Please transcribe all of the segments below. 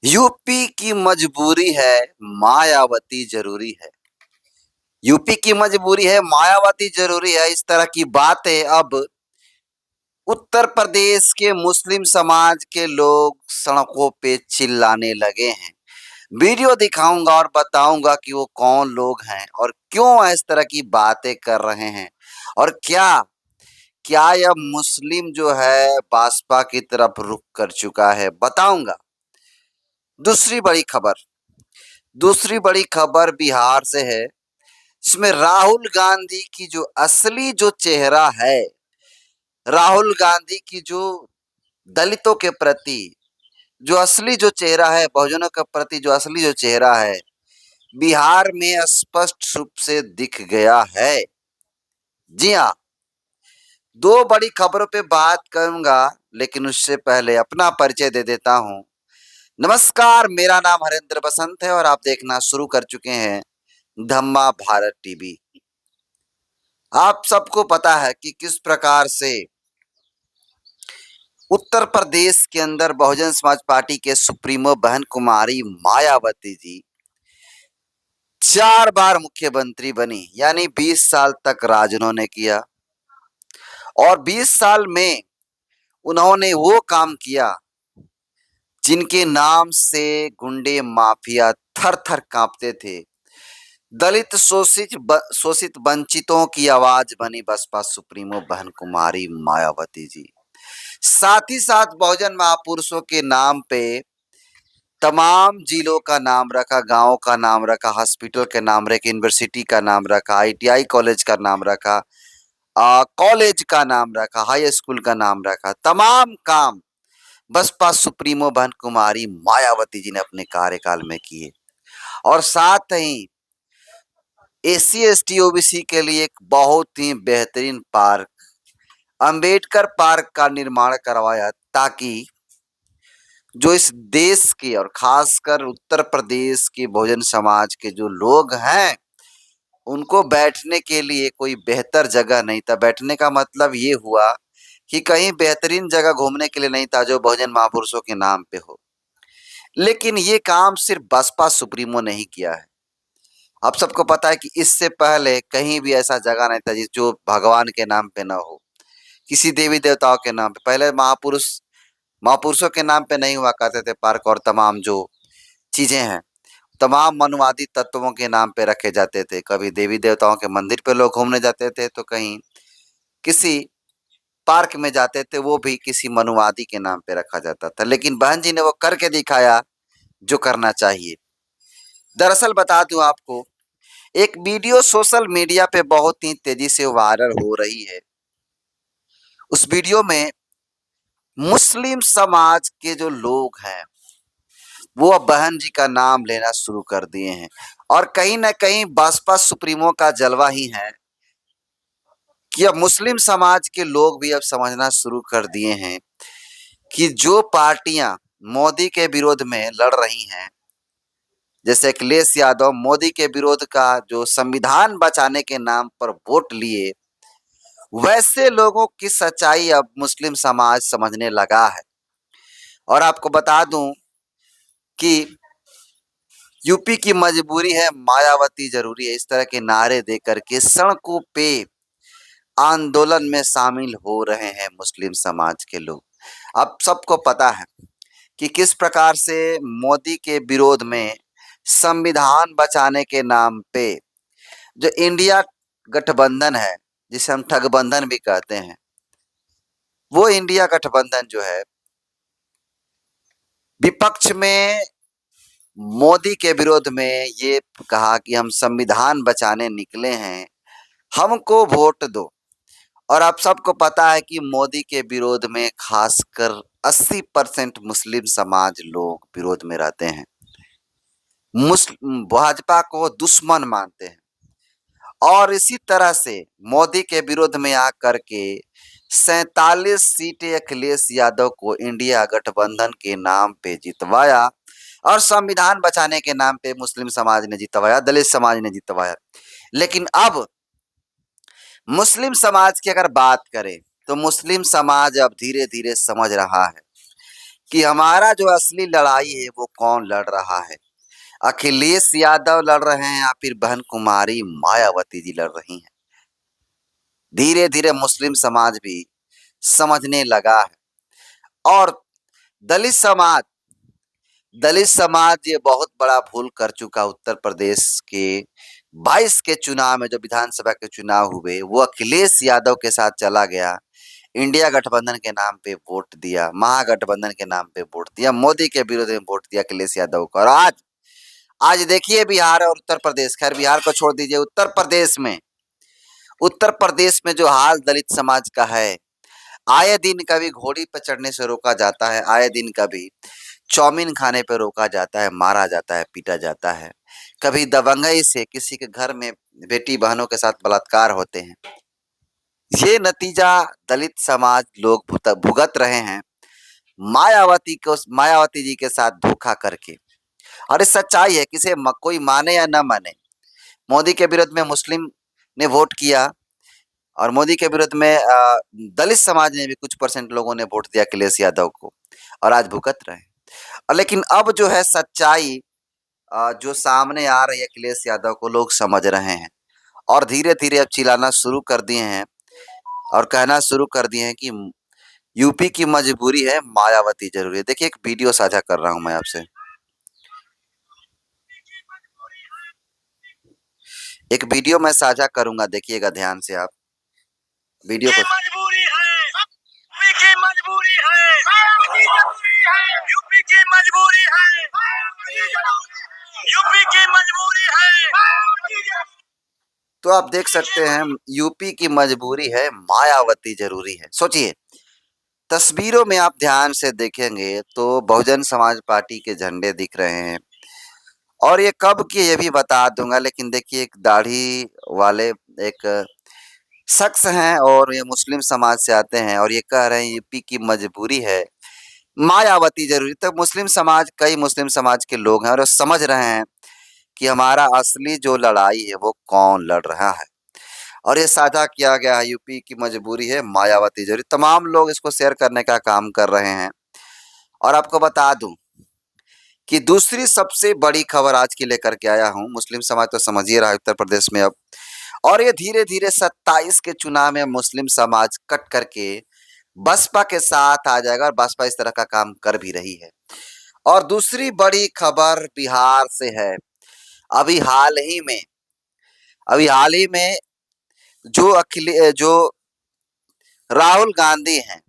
UP की मजबूरी है, मायावती जरूरी है। यूपी की मजबूरी है, मायावती जरूरी है। इस तरह की बातें अब उत्तर प्रदेश के मुस्लिम समाज के लोग सड़कों पे चिल्लाने लगे हैं। वीडियो दिखाऊंगा और बताऊंगा कि वो कौन लोग हैं और क्यों इस तरह की बातें कर रहे हैं, और क्या क्या यह मुस्लिम जो है बासपा की तरफ रुख कर चुका है, बताऊंगा। दूसरी बड़ी खबर दूसरी बड़ी खबर बिहार से है। इसमें राहुल गांधी की जो असली जो चेहरा है, राहुल गांधी की जो दलितों के प्रति जो असली जो चेहरा है, बहुजनों के प्रति जो असली जो चेहरा है, बिहार में स्पष्ट रूप से दिख गया है। जी हाँ, दो बड़ी खबरों पे बात करूंगा, लेकिन उससे पहले अपना परिचय दे देता हूं। नमस्कार, मेरा नाम हरेंद्र बसंत है और आप देखना शुरू कर चुके हैं धम्मा भारत टीवी। आप सबको पता है कि किस प्रकार से उत्तर प्रदेश के अंदर बहुजन समाज पार्टी के सुप्रीमो बहन कुमारी मायावती जी 4 बार मुख्यमंत्री बनी, यानी 20 साल तक राज उन्होंने किया। और 20 साल में उन्होंने वो काम किया जिनके नाम से गुंडे माफिया थर थर कांपते थे। दलित शोषित वंचितों की आवाज बनी बसपा सुप्रीमो बहन कुमारी मायावती जी। साथ ही साथ बहुजन महापुरुषों के नाम पे तमाम जिलों का नाम रखा, गांव का नाम रखा, हॉस्पिटल के नाम रखे, यूनिवर्सिटी का नाम रखा, आईटीआई कॉलेज का नाम रखा, कॉलेज का नाम रखा, हाई स्कूल का नाम रखा। तमाम काम बसपा सुप्रीमो बहन कुमारी मायावती जी ने अपने कार्यकाल में किए। और साथ ही एससी एसटी ओबीसी के लिए एक बहुत ही बेहतरीन पार्क, अंबेडकर पार्क का निर्माण करवाया, ताकि जो इस देश के और खासकर उत्तर प्रदेश के बहुजन समाज के जो लोग हैं, उनको बैठने के लिए कोई बेहतर जगह नहीं था। बैठने का मतलब ये हुआ कि कहीं बेहतरीन जगह घूमने के लिए नहीं था जो बहुजन महापुरुषों के नाम पे हो। लेकिन ये काम सिर्फ बसपा सुप्रीमो नहीं किया है। आप सबको पता है कि इससे पहले कहीं भी ऐसा जगह नहीं था जिस जो भगवान के नाम पे ना हो, किसी देवी देवताओं के नाम पे। पहले महापुरुषों के नाम पे नहीं हुआ करते थे पार्क, और तमाम जो चीजें हैं तमाम मनुवादी तत्वों के नाम पे रखे जाते थे। कभी देवी देवताओं के मंदिर पे लोग घूमने जाते थे, तो कहीं किसी पार्क में जाते थे, वो भी किसी मनुवादी के नाम पे रखा जाता था। लेकिन बहन जी ने वो करके दिखाया जो करना चाहिए। दरअसल बता दूं आपको, एक वीडियो सोशल मीडिया पे बहुत ही तेजी से वायरल हो रही है। उस वीडियो में मुस्लिम समाज के जो लोग हैं वो अब बहन जी का नाम लेना शुरू कर दिए हैं। और कहीं ना कहीं बसपा सुप्रीमो का जलवा ही है कि अब मुस्लिम समाज के लोग भी अब समझना शुरू कर दिए हैं कि जो पार्टियां मोदी के विरोध में लड़ रही हैं, जैसे अखिलेश यादव मोदी के विरोध का जो संविधान बचाने के नाम पर वोट लिए, वैसे लोगों की सच्चाई अब मुस्लिम समाज समझने लगा है। और आपको बता दूं कि यूपी की मजबूरी है, मायावती जरूरी है, इस तरह के नारे देकर के सड़कों पे आंदोलन में शामिल हो रहे हैं मुस्लिम समाज के लोग। अब सबको पता है कि किस प्रकार से मोदी के विरोध में संविधान बचाने के नाम पे जो इंडिया गठबंधन है, जिसे हम ठगबंधन भी कहते हैं, वो इंडिया गठबंधन जो है विपक्ष में मोदी के विरोध में ये कहा कि हम संविधान बचाने निकले हैं, हमको वोट दो। और आप सबको पता है कि मोदी के विरोध में खासकर 80% मुस्लिम समाज लोग विरोध में रहते हैं, मुस्लिम भाजपा को दुश्मन मानते हैं। और इसी तरह से मोदी के विरोध में आकर के 47 सीटें अखिलेश यादव को इंडिया गठबंधन के नाम पे जितवाया, और संविधान बचाने के नाम पे मुस्लिम समाज ने जितवाया, दलित समाज ने जितवाया। लेकिन अब मुस्लिम समाज की अगर बात करें तो मुस्लिम समाज अब धीरे धीरे समझ रहा है कि हमारा जो असली लड़ाई है वो कौन लड़ रहा है। अखिलेश यादव लड़ रहे हैं या फिर बहन कुमारी मायावती जी लड़ रही हैं। धीरे धीरे मुस्लिम समाज भी समझने लगा है। और दलित समाज दलित समाज ये बहुत बड़ा भूल कर चुका। उत्तर प्रदेश के 22 के चुनाव में, जो विधानसभा के चुनाव हुए, वो अखिलेश यादव के साथ चला गया। इंडिया गठबंधन के नाम पे वोट दिया, महागठबंधन के नाम पे वोट दिया, मोदी के विरोध में वोट दिया अखिलेश यादव को। और आज आज देखिए बिहार और उत्तर प्रदेश, खैर बिहार को छोड़ दीजिए, उत्तर प्रदेश में जो हाल दलित समाज का है, आए दिन कभी घोड़ी पर चढ़ने से रोका जाता है, आए दिन कभी चाउमीन खाने पे रोका जाता है, मारा जाता है, पीटा जाता है, कभी दबंगई से किसी के घर में बेटी बहनों के साथ बलात्कार होते हैं। ये नतीजा दलित समाज लोग भुगत रहे हैं मायावती जी के साथ धोखा करके। और ये सच्चाई है, किसे कोई माने या न माने। मोदी के विरोध में मुस्लिम ने वोट किया और मोदी के विरोध में दलित समाज ने भी कुछ परसेंट लोगों ने वोट दिया अखिलेश यादव को, और आज भुगत रहे हैं। और लेकिन अब जो है सच्चाई जो सामने आ रही है, अखिलेश यादव को लोग समझ रहे हैं और धीरे धीरे अब चिल्लाना शुरू कर दिए हैं और कहना शुरू कर दिए हैं कि यूपी की मजबूरी है, मायावती जरूरी है। देखिए एक वीडियो साझा कर रहा हूं मैं आपसे, एक वीडियो मैं साझा करूंगा, देखिएगा ध्यान से आप वीडियो को। मजबूरी है, यूपी की मजबूरी है, यूपी की मजबूरी है, यूपी की मजबूरी है। तो आप देख सकते हैं यूपी की मजबूरी है, मायावती जरूरी है। सोचिए, तस्वीरों में आप ध्यान से देखेंगे तो बहुजन समाज पार्टी के झंडे दिख रहे हैं। और ये कब की ये भी बता दूंगा, लेकिन देखिए एक दाढ़ी वाले एक शख्स हैं और ये मुस्लिम समाज से आते हैं और ये कह रहे हैं यूपी की मजबूरी है, मायावती जरूरी। तो मुस्लिम समाज, कई मुस्लिम समाज के लोग हैं और वो समझ रहे हैं कि हमारा असली जो लड़ाई है वो कौन लड़ रहा है। और ये साझा किया गया है, यूपी की मजबूरी है, मायावती जरूरी। तमाम लोग इसको शेयर करने का काम कर रहे हैं। और आपको बता दूं कि दूसरी सबसे बड़ी खबर आज की लेकर के आया हूं। मुस्लिम समाज तो समझ ही रहा है उत्तर प्रदेश में अब, और ये धीरे धीरे 27 के चुनाव में मुस्लिम समाज कट करके बसपा के साथ आ जाएगा और बसपा इस तरह का काम कर भी रही है। और दूसरी बड़ी खबर बिहार से है। अभी हाल ही में अभी हाल ही में जो राहुल गांधी हैं,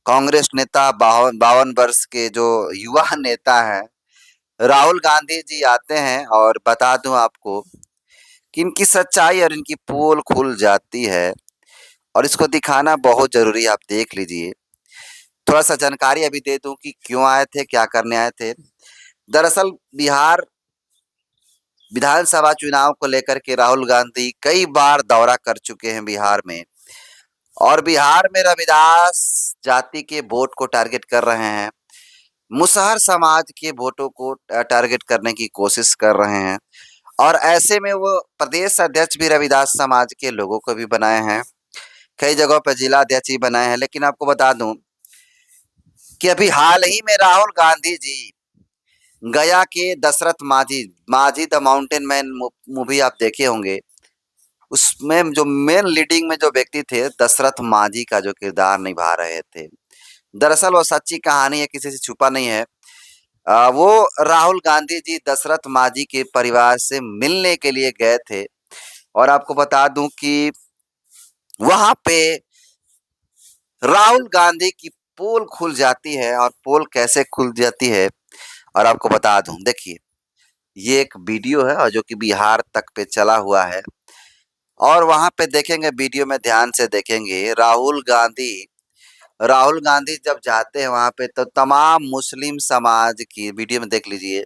कांग्रेस नेता, 52 वर्ष के जो युवा नेता हैं, राहुल गांधी जी आते हैं और बता दूं आपको कि इनकी सच्चाई और इनकी पोल खुल जाती है और इसको दिखाना बहुत जरूरी है। आप देख लीजिए, थोड़ा सा जानकारी अभी दे दूं कि क्यों आए थे, क्या करने आए थे। दरअसल बिहार विधानसभा चुनाव को लेकर के राहुल गांधी कई बार दौरा कर चुके हैं बिहार में, और बिहार में रविदास जाति के वोट को टारगेट कर रहे हैं, मुसहर समाज के वोटों को टारगेट करने की कोशिश कर रहे हैं। और ऐसे में वो प्रदेश अध्यक्ष भी रविदास समाज के लोगों को भी बनाए हैं, कई जगहों पर जिला अध्यक्ष भी बनाए हैं। लेकिन आपको बता दूं कि अभी हाल ही में राहुल गांधी जी गया के दशरथ माझी माझी द माउंटेन मैन मूवी आप देखे होंगे, उसमें जो मेन लीडिंग में जो व्यक्ति थे, दशरथ माझी का जो किरदार निभा रहे थे। दरअसल वो सच्ची कहानी है, किसी से छुपा नहीं है। वो राहुल गांधी जी दशरथ माझी के परिवार से मिलने के लिए गए थे। और आपको बता दूं कि वहां पे राहुल गांधी की पोल खुल जाती है। और पोल कैसे खुल जाती है, और आपको बता दूं, देखिए ये एक वीडियो है और जो कि बिहार तक पे चला हुआ है। और वहां पे देखेंगे, वीडियो में ध्यान से देखेंगे, राहुल गांधी जब जाते हैं वहां पे तो तमाम मुस्लिम समाज की, वीडियो में देख लीजिए,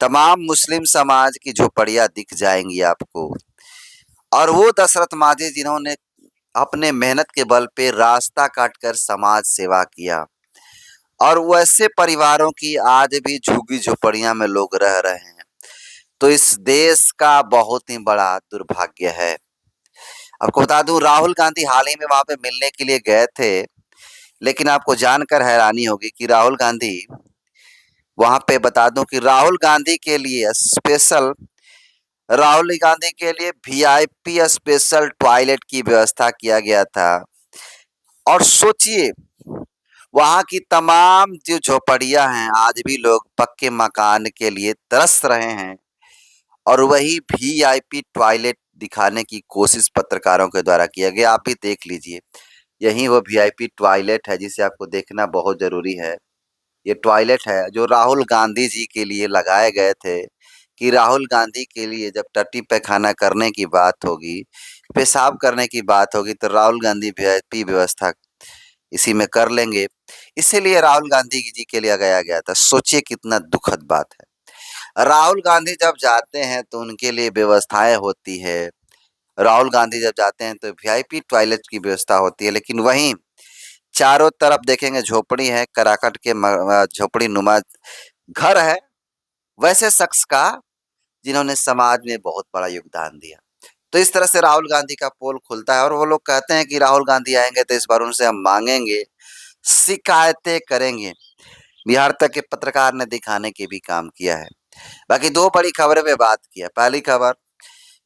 तमाम मुस्लिम समाज की झोपड़ियां दिख जाएंगी आपको। और वो दशरथ माझी जिन्होंने अपने मेहनत के बल पे रास्ता काटकर समाज सेवा किया, और वैसे परिवारों की आज भी झुग्गी झोपड़ियां में लोग रह रहे हैं, तो इस देश का बहुत ही बड़ा दुर्भाग्य है। आपको बता दूं, राहुल गांधी हाल ही में वहां पे मिलने के लिए गए थे, लेकिन आपको जानकर हैरानी होगी कि राहुल गांधी, वहां पे बता दूं कि राहुल गांधी के लिए स्पेशल, राहुल गांधी के लिए वीआईपी स्पेशल टॉयलेट की व्यवस्था किया गया था। और सोचिए, वहां की तमाम जो झोपड़ियां हैं, आज भी लोग पक्के मकान के लिए तरस रहे हैं, और वही वीआईपी टॉयलेट दिखाने की कोशिश पत्रकारों के द्वारा किया गया। आप भी देख लीजिए, यही वो वीआईपी टॉयलेट है जिसे आपको देखना बहुत जरूरी है। ये टॉयलेट है जो राहुल गांधी जी के लिए लगाए गए थे, कि राहुल गांधी के लिए जब टट्टी पैखाना करने की बात होगी, पेशाब करने की बात होगी, तो राहुल गांधी वीआईपी व्यवस्था इसी में कर लेंगे। इसीलिए राहुल गांधी जी के लिए लगाया गया था। सोचिए कितना दुखद बात है। राहुल गांधी जब जाते हैं तो उनके लिए व्यवस्थाएं होती है, राहुल गांधी जब जाते हैं तो वीआईपी टॉयलेट की व्यवस्था होती है, लेकिन वहीं चारों तरफ देखेंगे झोपड़ी है, कराकट के झोपड़ी नुमा घर है, वैसे शख्स का जिन्होंने समाज में बहुत बड़ा योगदान दिया। तो इस तरह से राहुल गांधी का पोल खुलता है, और वो लोग कहते हैं कि राहुल गांधी आएंगे तो इस बार उनसे हम मांगेंगे, शिकायतें करेंगे। बिहार तक के पत्रकार ने दिखाने के भी काम किया है। बाकी दो बड़ी खबरें पे बात किया। पहली खबर,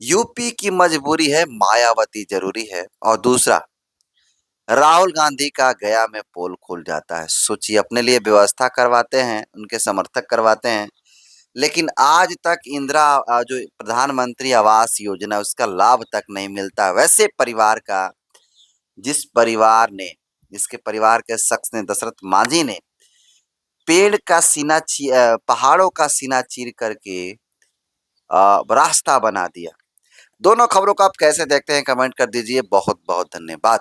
यूपी की मजबूरी है, मायावती जरूरी है। और दूसरा, राहुल गांधी का गया में पोल खुल जाता है। सोचिए, अपने लिए व्यवस्था करवाते हैं, उनके समर्थक करवाते हैं, लेकिन आज तक इंदिरा जो प्रधानमंत्री आवास योजना, उसका लाभ तक नहीं मिलता। वैसे परिवार का, जिसके परिवार के शख्स ने, दशरथ मांझी ने पहाड़ों का सीना चीर करके रास्ता बना दिया। दोनों खबरों को आप कैसे देखते हैं, कमेंट कर दीजिए। बहुत बहुत धन्यवाद।